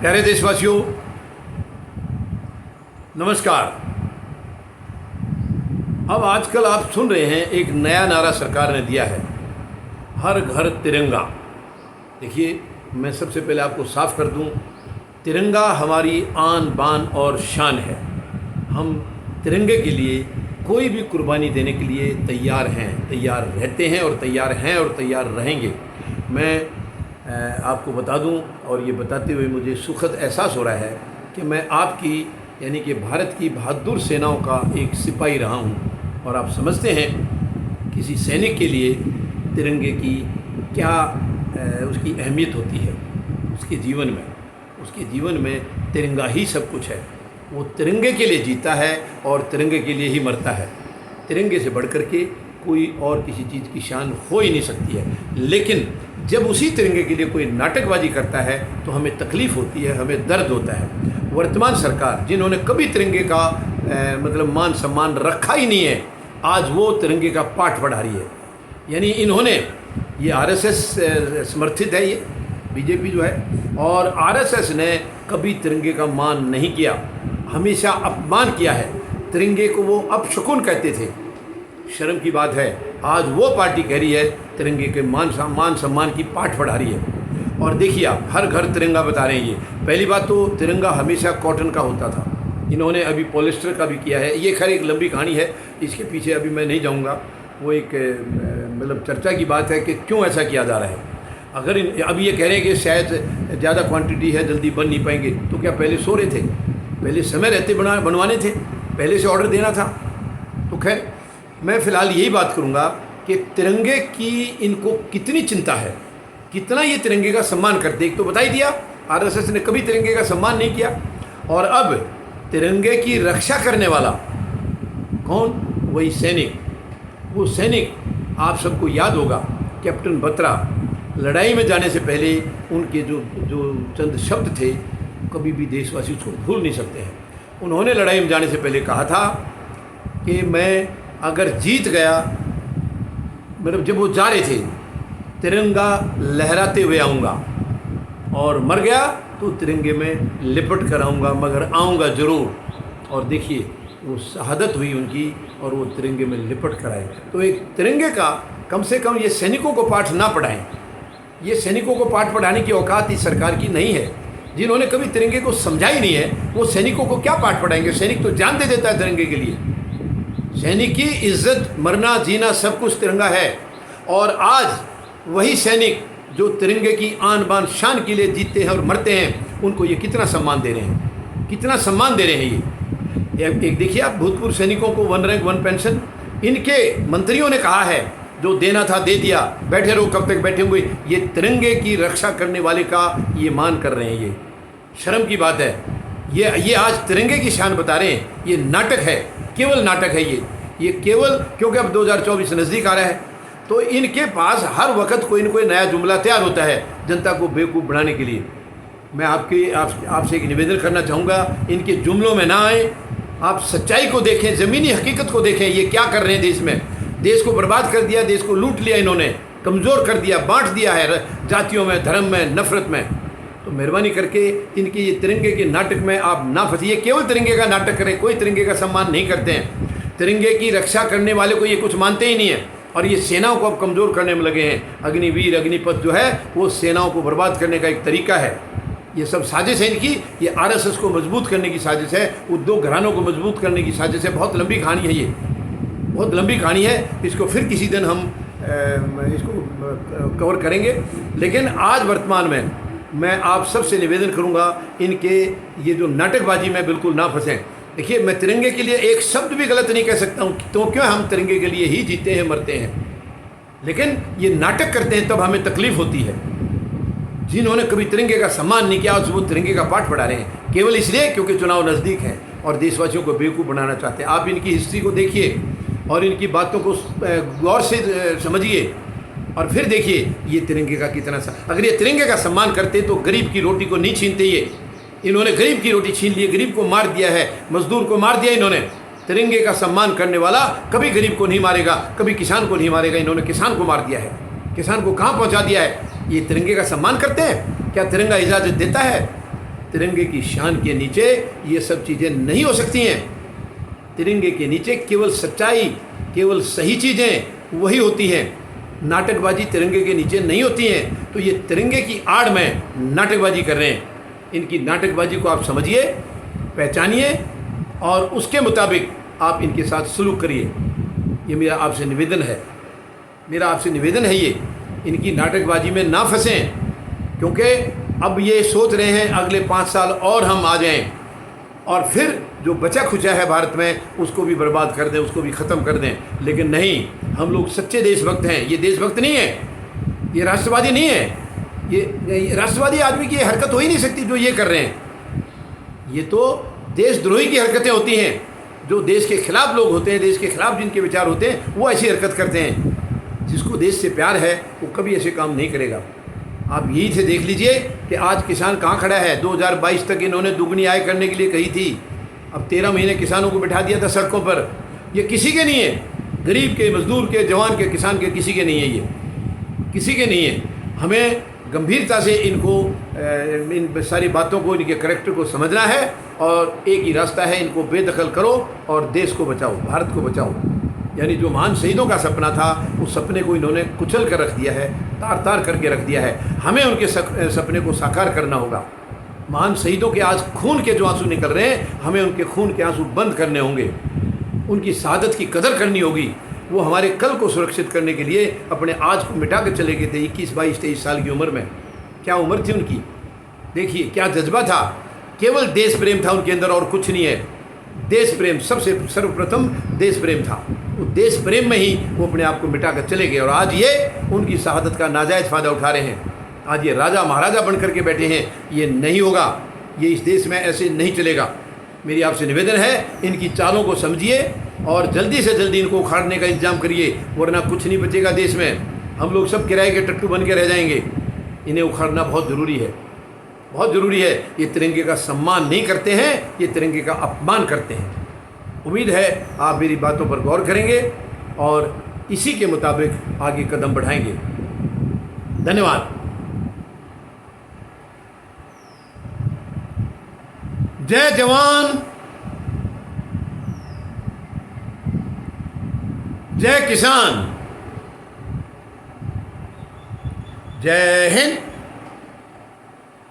प्यारे देशवासियों, नमस्कार। अब आजकल आप सुन रहे हैं एक नया नारा सरकार ने दिया है, हर घर तिरंगा। देखिए, मैं सबसे पहले आपको साफ कर दूं, तिरंगा हमारी आन बान और शान है। हम तिरंगे के लिए कोई भी कुर्बानी देने के लिए तैयार हैं, तैयार रहते हैं और तैयार रहेंगे। मैं आपको बता दूं, और ये बताते हुए मुझे सुखद एहसास हो रहा है कि मैं आपकी यानी कि भारत की बहादुर सेनाओं का एक सिपाही रहा हूं। और आप समझते हैं किसी सैनिक के लिए तिरंगे की क्या उसकी अहमियत होती है उसके जीवन में तिरंगा ही सब कुछ है। वो तिरंगे के लिए जीता है और तिरंगे के लिए ही मरता है। तिरंगे से बढ़कर के कोई और किसी चीज़ की शान हो ही नहीं सकती है। लेकिन जब उसी तिरंगे के लिए कोई नाटकबाजी करता है तो हमें तकलीफ़ होती है, हमें दर्द होता है। वर्तमान सरकार, जिन्होंने कभी तिरंगे का मतलब मान सम्मान रखा ही नहीं है, आज वो तिरंगे का पाठ पढ़ा रही है। यानी इन्होंने, ये आरएसएस समर्थित है, ये बीजेपी जो है, और आरएसएस ने कभी तिरंगे का मान नहीं किया, हमेशा अपमान किया है। तिरंगे को वो अपशकुन कहते थे। शर्म की बात है, आज वो पार्टी कह रही है तिरंगे के मान सम्मान की पाठ पढ़ा रही है। और देखिए, आप हर घर तिरंगा बता रहे हैं। ये पहली बात तो तिरंगा हमेशा कॉटन का होता था, इन्होंने अभी पॉलिस्टर का भी किया है। ये खैर एक लंबी कहानी है, इसके पीछे अभी मैं नहीं जाऊंगा। वो एक मतलब चर्चा की बात है कि क्यों ऐसा किया जा रहा है। अगर अब ये कह रहे हैं कि शायद ज़्यादा क्वांटिटी है, जल्दी बन नहीं पाएंगे, तो क्या पहले सो रहे थे? पहले समय रहते बनवाने थे, पहले से ऑर्डर देना था। तो खैर, मैं फ़िलहाल यही बात करूँगा कि तिरंगे की इनको कितनी चिंता है, कितना ये तिरंगे का सम्मान करते। एक तो बता ही दिया, आरएसएस ने कभी तिरंगे का सम्मान नहीं किया। और अब तिरंगे की रक्षा करने वाला कौन? वही सैनिक। वो सैनिक, आप सबको याद होगा, कैप्टन बत्रा, लड़ाई में जाने से पहले उनके जो चंद शब्द थे, कभी भी देशवासी उसको भूल नहीं सकते हैं। उन्होंने लड़ाई में जाने से पहले कहा था कि मैं अगर जीत गया, मतलब जब वो जा रहे थे, तिरंगा लहराते हुए आऊँगा, और मर गया तो तिरंगे में लिपट कर आऊँगा, मगर आऊँगा ज़रूर। और देखिए, वो शहादत हुई उनकी और वो तिरंगे में लिपट कर आए। तो एक तिरंगे का कम से कम ये सैनिकों को पाठ ना पढ़ाएं। ये सैनिकों को पाठ पढ़ाने की औकात इस सरकार की नहीं है। जिन्होंने कभी तिरंगे को समझा ही नहीं है, वो सैनिकों को क्या पाठ पढ़ाएंगे? सैनिक तो जान दे देता है तिरंगे के लिए। सैनिक की इज्जत, मरना जीना सब कुछ तिरंगा है। और आज वही सैनिक जो तिरंगे की आन बान शान के लिए जीतते हैं और मरते हैं, उनको ये कितना सम्मान दे रहे हैं, कितना सम्मान दे रहे हैं। ये एक देखिए आप, भूतपूर्व सैनिकों को 1 रैंक 1 पेंशन इनके मंत्रियों ने कहा है, जो देना था दे दिया, बैठे रहो, कब तक बैठे होंगे। ये तिरंगे की रक्षा करने वाले का ये मान कर रहे हैं। ये शर्म की बात है। ये आज तिरंगे की शान बता रहे हैं। ये नाटक है, केवल नाटक है ये केवल, क्योंकि अब 2024 नज़दीक आ रहा है, तो इनके पास हर वक्त कोई न कोई नया जुमला तैयार होता है जनता को बेवकूफ़ बनाने के लिए। मैं आपसे एक निवेदन करना चाहूँगा, इनके जुमलों में ना आए, आप सच्चाई को देखें, ज़मीनी हकीकत को देखें। ये क्या कर रहे हैं देश में? देश को बर्बाद कर दिया, देश को लूट लिया, इन्होंने कमज़ोर कर दिया, बांट दिया है जातियों में, धर्म में, नफ़रत में। तो मेहरबानी करके इनके ये तिरंगे के नाटक में आप ना फंसिए। केवल तिरंगे का नाटक करें, कोई तिरंगे का सम्मान नहीं करते हैं। तिरंगे की रक्षा करने वाले को ये कुछ मानते ही नहीं है। और ये सेनाओं को अब कमज़ोर करने में लगे हैं। अग्निवीर, अग्निपथ जो है, वो सेनाओं को बर्बाद करने का एक तरीका है। ये सब साजिश है इनकी। ये आरएसएस को मजबूत करने की साजिश है, उद्योग घरानों को मजबूत करने की साजिश है। बहुत लंबी कहानी है, ये बहुत लंबी कहानी है। इसको फिर किसी दिन हम इसको कवर करेंगे। लेकिन आज वर्तमान में मैं आप सबसे निवेदन करूंगा, इनके ये जो नाटकबाजी में बिल्कुल ना फंसें। देखिए, मैं तिरंगे के लिए एक शब्द भी गलत नहीं कह सकता हूँ, तो क्यों? हम तिरंगे के लिए ही जीते हैं, मरते हैं। लेकिन ये नाटक करते हैं, तब हमें तकलीफ होती है। जिन्होंने कभी तिरंगे का सम्मान नहीं किया, वो तिरंगे का पाठ पढ़ा रहे हैं, केवल इसलिए क्योंकि चुनाव नज़दीक है और देशवासियों को बेवकूफ़ बनाना चाहते हैं। आप इनकी हिस्ट्री को देखिए और इनकी बातों को गौर से समझिए, और फिर देखिए ये तिरंगे का कितना अगर ये तिरंगे का सम्मान करते तो गरीब की रोटी को नहीं छीनते। ये इन्होंने गरीब की रोटी छीन ली, गरीब को मार दिया है, मजदूर को मार दिया इन्होंने। तिरंगे का सम्मान करने वाला कभी गरीब को नहीं मारेगा, कभी किसान को नहीं मारेगा। इन्होंने किसान को मार दिया है, किसान को कहाँ पहुँचा दिया है। ये तिरंगे का सम्मान करते हैं क्या? तिरंगा इजाज़त देता है? तिरंगे की शान के नीचे ये सब चीज़ें नहीं हो सकती हैं। तिरंगे के नीचे केवल सच्चाई, केवल सही चीज़ें वही होती हैं। नाटकबाजी तिरंगे के नीचे नहीं होती हैं। तो ये तिरंगे की आड़ में नाटकबाजी कर रहे हैं। इनकी नाटकबाजी को आप समझिए, पहचानिए और उसके मुताबिक आप इनके साथ सलूक करिए। ये मेरा आपसे निवेदन है, मेरा आपसे निवेदन है। ये इनकी नाटकबाजी में ना फंसें, क्योंकि अब ये सोच रहे हैं अगले 5 साल और हम आ जाएं और फिर जो बचा खुचा है भारत में उसको भी बर्बाद कर दें, उसको भी ख़त्म कर दें। लेकिन नहीं, हम लोग सच्चे देशभक्त हैं। ये देशभक्त नहीं है, ये राष्ट्रवादी नहीं है। ये राष्ट्रवादी आदमी की हरकत हो ही नहीं सकती जो ये कर रहे हैं। ये तो देशद्रोही की हरकतें होती हैं। जो देश के खिलाफ लोग होते हैं, देश के खिलाफ जिनके विचार होते हैं, वो ऐसी हरकत करते हैं। जिसको देश से प्यार है वो कभी ऐसे काम नहीं करेगा। आप यही से देख लीजिए कि आज किसान कहाँ खड़ा है। 2022 तक इन्होंने दुगनी आय करने के लिए कही थी। अब 13 महीने किसानों को बिठा दिया था सड़कों पर। ये किसी के नहीं है, गरीब के, मजदूर के, जवान के, किसान के, किसी के नहीं है। ये किसी के नहीं है। हमें गंभीरता से इनको इन सारी बातों को, इनके करैक्टर को समझना है और एक ही रास्ता है, इनको बेदखल करो और देश को बचाओ, भारत को बचाओ। यानी जो महान शहीदों का सपना था उस सपने को इन्होंने कुचल कर रख दिया है, तार तार करके रख दिया है। हमें उनके सपने को साकार करना होगा। महान शहीदों के आज खून के जो आंसू निकल रहे हैं, हमें उनके खून के आंसू बंद करने होंगे। उनकी शहादत की कदर करनी होगी। वो हमारे कल को सुरक्षित करने के लिए अपने आज को मिटा कर चले गए थे 21, 22, 23 साल की उम्र में। क्या उम्र थी उनकी, देखिए क्या जज्बा था। केवल देश प्रेम था उनके अंदर और कुछ नहीं है। देश प्रेम, सबसे सर्वप्रथम देश प्रेम था। वो देश प्रेम में ही वो अपने आप को मिटा कर चले गए और आज ये उनकी शहादत का नाजायज़ फ़ायदा उठा रहे हैं। आज ये राजा महाराजा बन करके बैठे हैं। ये नहीं होगा, ये इस देश में ऐसे नहीं चलेगा। मेरी आपसे निवेदन है, इनकी चालों को समझिए और जल्दी से जल्दी इनको उखाड़ने का इंतजाम करिए, वरना कुछ नहीं बचेगा देश में। हम लोग सब किराए के टट्टू बन के रह जाएंगे। इन्हें उखाड़ना बहुत ज़रूरी है, बहुत ज़रूरी है। ये तिरंगे का सम्मान नहीं करते हैं, ये तिरंगे का अपमान करते हैं। उम्मीद है आप मेरी बातों पर गौर करेंगे और इसी के मुताबिक आगे कदम बढ़ाएंगे। धन्यवाद। जय जवान, जय किसान, जय हिंद।